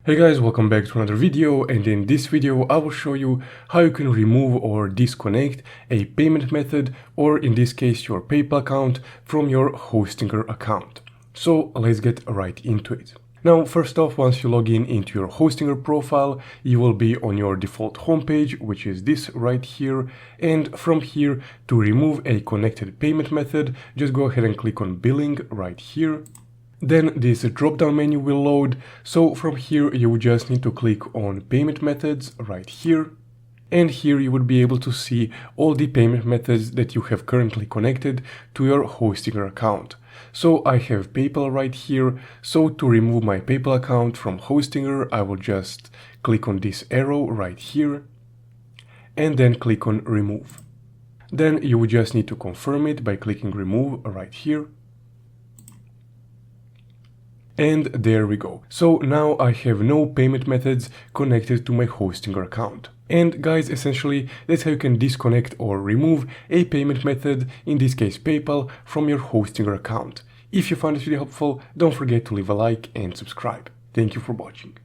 Hey guys, welcome back to another video, and in this video I will show you how you can remove or disconnect a payment method, or in this case your PayPal account, from your Hostinger account. So let's get right into it. Now first off, once you log in into your Hostinger profile, you will be on your default homepage, which is this right here, and from here to remove a connected payment method, just go ahead and click on billing right here. Then this drop-down menu will load, so from here you would just need to click on payment methods right here, and here you would be able to see all the payment methods that you have currently connected to your Hostinger account. So I have PayPal right here, so to remove my PayPal account from Hostinger I will just click on this arrow right here and then click on remove. Then you would just need to confirm it by clicking remove right here. And there we go. So now I have no payment methods connected to my Hostinger account. And guys, essentially that's how you can disconnect or remove a payment method, in this case PayPal, from your Hostinger account. If you found this video helpful, don't forget to leave a like and subscribe. Thank you for watching.